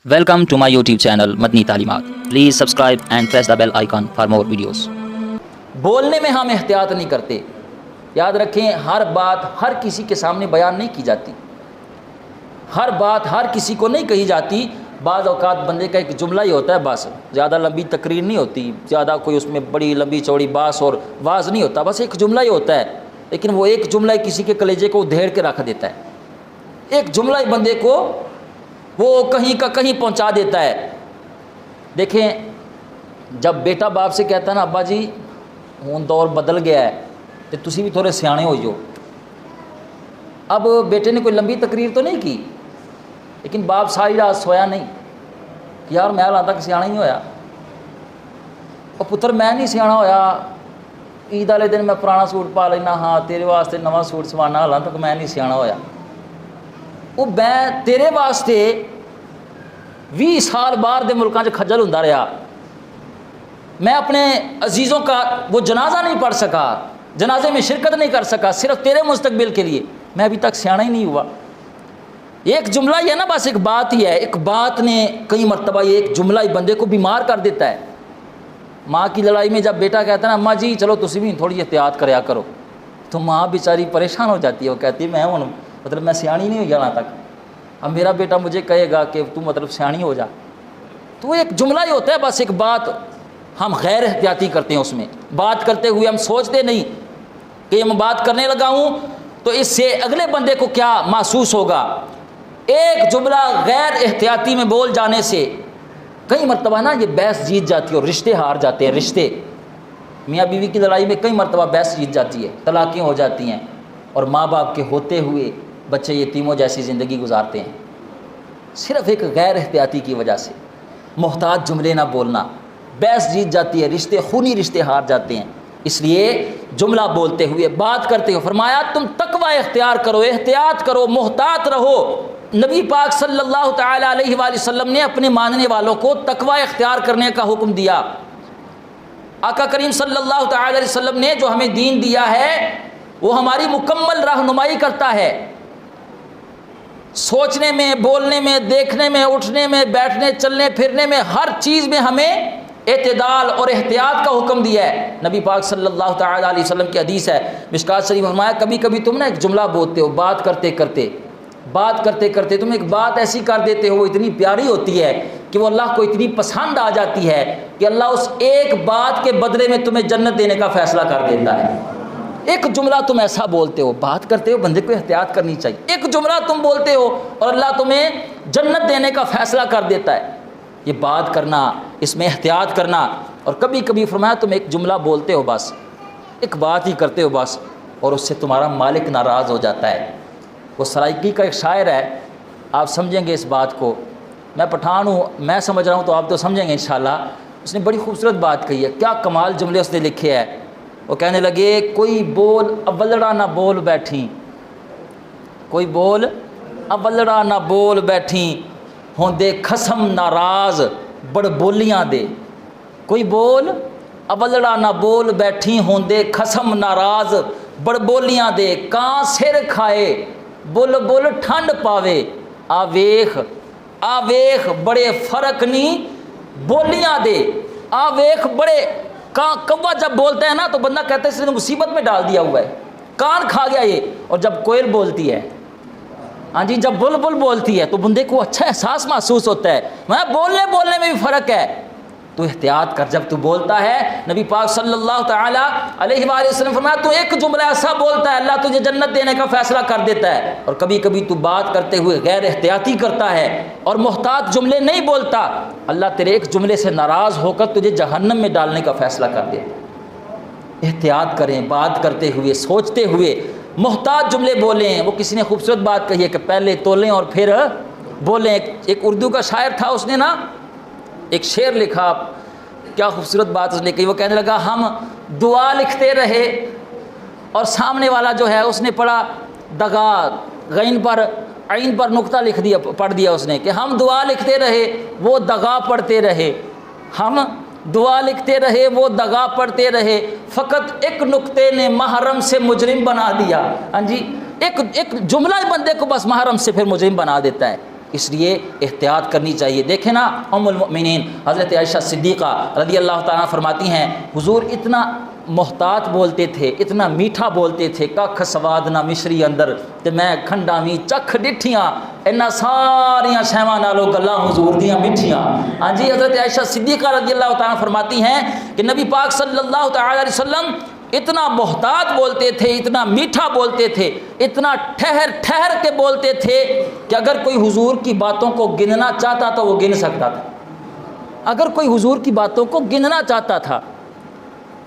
Welcome to my YouTube channel Madani तालीमात. Please subscribe and press the bell icon for more videos. बोलने में हम एहतियात नहीं करते. याद रखें, हर बात हर किसी के सामने बयान नहीं की जाती, हर बात हर किसी को नहीं कही जाती. बाज़ औक़ात बंदे का एक जुमला ही होता है, बस ज़्यादा लंबी तकरीर नहीं होती, ज़्यादा कोई उसमें बड़ी लंबी चौड़ी बास और वाज नहीं होता, बस एक जुमला ही होता है. लेकिन वो एक जुमला ही किसी के कलेजे को उधेड़ के रख देता है. एक जुमला ही बंदे को वो कहीं का कहीं पहुंचा देता है. देखें, जब बेटा बाप से कहता है ना, अब्बा जी हुण दौर बदल गया है तो तुसी भी थोड़े सियाने हो जाओ. अब बेटे ने कोई लंबी तकरीर तो नहीं की, लेकिन बाप सारी रात सोया नहीं कि यार मैं हालां तक सियाना ही होया, और पुत्र मैं नहीं सियाना होया, ईद वाले दिन मैं पुराना सूट पा लेना, हाँ तेरे वास्ते नवा सूट सवाना, हालां तक मैं नहीं सियाना होया. वो मैं तेरे वास्ते 20 साल बाहर दे मुल्कां 'च खज्जल हुंदा रहा, मैं अपने अजीज़ों का वो जनाजा नहीं पढ़ सका, जनाजे में शिरकत नहीं कर सका, सिर्फ तेरे मुस्तकबिल के लिए मैं अभी तक सियाना ही नहीं हुआ. एक जुमला ही है ना, बस एक बात ही है. एक बात ने कई मरतबा ये एक जुमला ही बंदे को बीमार कर देता है. माँ की लड़ाई में जब बेटा कहता है ना, अम्मा जी चलो तुसी भी थोड़ी एहतियात करया करो, तो माँ बेचारी परेशान हो जाती है. वो कहती है मैं हूँ मतलब मैं सियानी नहीं हुई यहाँ तक, अब मेरा बेटा मुझे कहेगा कि तू मतलब सियानी हो जा. तो एक जुमला ही होता है, बस एक बात. हम गैर एहतियाती करते हैं, उसमें बात करते हुए हम सोचते नहीं कि मैं बात करने लगा हूँ तो इससे अगले बंदे को क्या महसूस होगा. एक जुमला गैर एहतियाती में बोल जाने से कई मरतबा ना ये बहस जीत जाती है और रिश्ते हार जाते हैं. रिश्ते मियाँ बीवी की लड़ाई में कई मरतबा बहस जीत जाती है, तलाक़ें हो जाती हैं, और माँ बाप के होते हुए बच्चे यतीमों जैसी ज़िंदगी गुजारते हैं, सिर्फ़ एक गैर एहतियाती की वजह से. मोहताज जुमले ना बोलना, बहस जीत जाती है, रिश्ते खूनी रिश्ते हार जाते हैं. इसलिए जुमला बोलते हुए, बात करते हुए फरमाया तुम तकवा इख्तियार करो, एहतियात करो, मोहतात रहो. नबी पाक सल्लल्लाहु तआला अलैहि वसल्लम ने अपने मानने वालों को तकवा इख्तियार करने का हुक्म दिया. आका करीम सल्लल्लाहु तआला अलैहि वसल्लम ने जो हमें दीन दिया है वो हमारी मुकम्मल रहनुमाई करता है. सोचने में, बोलने में, देखने में, उठने में, बैठने, चलने फिरने में, हर चीज़ में हमें एतदाल और एहतियात का हुक्म दिया है. नबी पाक सल्लल्लाहु तआला अलैहि वसल्लम की हदीस है, मिशकात शरीफ फरमाया, कभी कभी तुम ना एक जुमला बोलते हो, बात करते करते तुम एक बात ऐसी कर देते हो, वो इतनी प्यारी होती है कि वो अल्लाह को इतनी पसंद आ जाती है कि अल्लाह उस एक बात के बदले में तुम्हें जन्नत देने का फ़ैसला कर देता है. एक जुमला तुम ऐसा बोलते हो, बात करते हो, बंदे को एहतियात करनी चाहिए. एक जुमला तुम बोलते हो और अल्लाह तुम्हें जन्नत देने का फ़ैसला कर देता है. ये बात करना, इसमें एहतियात करना. और कभी कभी फरमाया तुम एक जुमला बोलते हो, बस एक बात ही करते हो बस, और उससे तुम्हारा मालिक नाराज़ हो जाता है. वो सराइकी का एक शायर है, आप समझेंगे इस बात को. मैं पठान हूँ, मैं समझ रहा हूँ, तो आप तो समझेंगे इंशाल्लाह. उसने बड़ी खूबसूरत बात कही है, क्या कमाल जुमले उसने लिखे हैं. वो कहने लगे, कोई बोल अवलड़ा ना बोल बैठी, कोई बोल अवलड़ा ना बोल बैठी, होंदे खसम नाराज़ बड़ बोलियां दे. कोई बोल अवलड़ा ना बोल बैठी, होंदे खसम नाराज़ बड़ बोलियां दे. कां सिर खाए बुल बुल ठंड पावे, आवेख आवेख बड़े फ़र्क नहीं बोलियां दे. आवेख बड़े कौवा जब बोलते हैं ना तो बंदा कहता है इसने मुसीबत में डाल दिया हुआ है, कान खा गया ये. और जब कोयल बोलती है, हाँ जी, जब बुलबुल बोलती है तो बंदे को अच्छा एहसास महसूस होता है. मैं बोलने में भी फ़र्क है, तो एहतियात कर जब तू बोलता है. नबी पाक सल्लल्लाहु तआला अलैहि वसल्लम फरमाया, तू एक जुमला ऐसा बोलता है अल्लाह तुझे जन्नत देने का फ़ैसला कर देता है. और कभी कभी तू बात करते हुए गैर एहतियाती करता है और मोहतात जुमले नहीं बोलता, अल्लाह तेरे एक जुमले से नाराज़ होकर तुझे जहन्नम में डालने का फ़ैसला कर देता है. एहतियात करें, बात करते हुए, सोचते हुए, मोहतात जुमले बोलें. वो किसी ने खूबसूरत बात कही है कि पहले तोलें और फिर बोलें. एक उर्दू का शायर था, उसने ना एक शेर लिखा, क्या खूबसूरत बात उसने कही. वो कहने लगा, हम दुआ लिखते रहे और सामने वाला जो है उसने पढ़ा दगा, गैन पर आइन पर नुक्ता लिख दिया, पढ़ दिया उसने कि हम दुआ लिखते रहे वो दगा पढ़ते रहे, हम दुआ लिखते रहे वो दगा पढ़ते रहे, फ़कत एक नुक्ते ने महरम से मुजरिम बना दिया. हाँ जी, एक जुमला ही बंदे को बस महरम से फिर मुजरिम बना देता है. اس لیے احتیاط کرنی چاہیے۔ دیکھیں نا ام المؤمنین حضرت عائشہ صدیقہ رضی اللہ تعالیٰ فرماتی ہیں حضور اتنا محتاط بولتے تھے، اتنا میٹھا بولتے تھے، ککھ سواد نہ مشری اندر تے میں کھنڈا می چکھ ڈٹھیاں انہاں ساریاں شیواں نالوں گلاں حضور دیاں میٹھیاں۔ ہاں جی، حضرت عائشہ صدیقہ رضی اللہ تعالیٰ فرماتی ہیں کہ نبی پاک صلی اللہ تعالیٰ علیہ وسلم اتنا محتاط بولتے تھے، اتنا میٹھا بولتے تھے، اتنا ٹھہر ٹھہر کے بولتے تھے کہ اگر کوئی حضور کی باتوں کو گننا چاہتا تو وہ گن سکتا تھا۔ اگر کوئی حضور کی باتوں کو گننا چاہتا تھا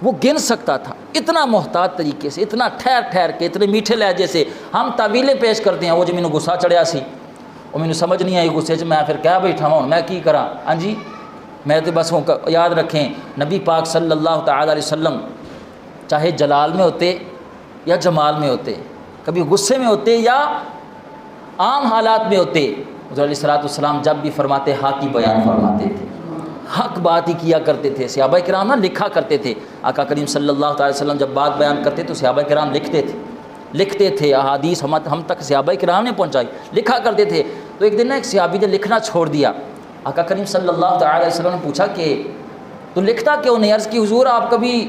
وہ گن سکتا تھا، اتنا محتاط طریقے سے، اتنا ٹھہر ٹھہر کے، اتنے میٹھے لہجے سے۔ ہم تعویلیں پیش کرتے ہیں، وہ جو مینوں غصہ چڑھیا سی، وہ مینوں سمجھ نہیں آئی غصے 'چ میں پھر کہہ بیٹھا ہوں میں کی کراں۔ ہاں جی، میں تو بس یاد رکھیں نبی پاک صلی اللہ تعالیٰ علیہ وسلم چاہے جلال میں ہوتے یا جمال میں ہوتے، کبھی غصے میں ہوتے یا عام حالات میں ہوتے، حضور علیہ الصلوۃ والسلام جب بھی فرماتے حق کی بیان فرماتے تھے، حق بات ہی کیا کرتے تھے۔ صحابہ کرام نہ لکھا کرتے تھے، آقا کریم صلی اللہ تعالی وسلم جب بات بیان کرتے تو صحابہ کرام لکھتے تھے، احادیث ہم تک صحابہ کرام نے پہنچائی، لکھا کرتے تھے۔ تو ایک دن ایک صحابی نے لکھنا چھوڑ دیا، آقا کریم صلی اللہ تعالی علیہ وسلم نے پوچھا کہ تو لکھتا کیوں نہیں؟ عرض کی حضور آپ کبھی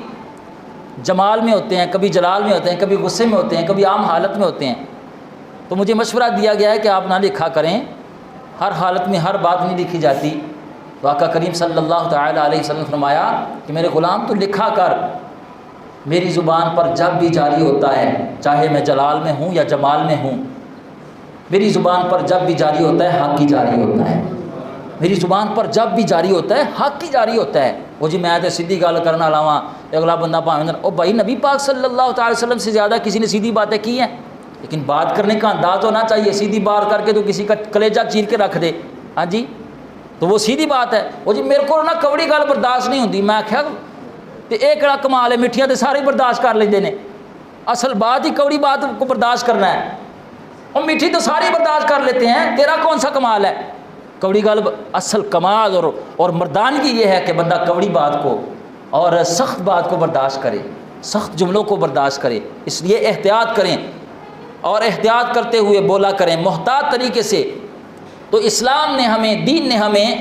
جمال میں ہوتے ہیں، کبھی جلال میں ہوتے ہیں، کبھی غصے میں ہوتے ہیں، کبھی عام حالت میں ہوتے ہیں، تو مجھے مشورہ دیا گیا ہے کہ آپ نہ لکھا کریں، ہر حالت میں ہر بات نہیں لکھی جاتی۔ تو آقا کریم صلی اللہ تعالی علیہ وسلم نے فرمایا کہ میرے غلام تو لکھا کر، میری زبان پر جب بھی جاری ہوتا ہے، چاہے میں جلال میں ہوں یا جمال میں ہوں، میری زبان پر جب بھی جاری ہوتا ہے حق ہی جاری ہوتا ہے، میری زبان پر جب بھی جاری ہوتا ہے حق ہی جاری ہوتا ہے۔ وہ جی میں تو سیدھی گل کرنا لاواں، اگلا بندہ پاویں او بھائی نبی پاک صلی اللہ تعالی وسلم سے زیادہ کسی نے سیدھی باتیں کی ہیں، لیکن بات کرنے کا انداز ہونا چاہیے، سیدھی بات کر کے تو کسی کا کلیجہ چیر کے رکھ دے، ہاں جی تو وہ سیدھی بات ہے۔ وہ جی میرے کو نا کوڑی گل برداشت نہیں ہوندی، میں آخیا تے ایک کڑا کمال ہے، میٹھیاں تے سارے برداشت کر لیندے نے، اصل بات ہی کوڑی بات کو برداشت کرنا ہے، اور میٹھی تو ساری برداشت کر لیتے ہیں، تیرا کون سا کمال ہے؟ کوڑی گل اصل کمال اور مردانگی یہ ہے کہ بندہ کوڑی بات کو اور سخت بات کو برداشت کرے، سخت جملوں کو برداشت کرے۔ اس لیے احتیاط کریں اور احتیاط کرتے ہوئے بولا کریں محتاط طریقے سے۔ تو اسلام نے ہمیں، دین نے ہمیں،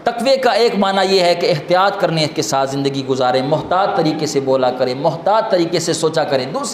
تقوی کا ایک معنی یہ ہے کہ احتیاط کرنے کے ساتھ زندگی گزاریں، محتاط طریقے سے بولا کریں، محتاط طریقے سے سوچا کریں۔ دوسری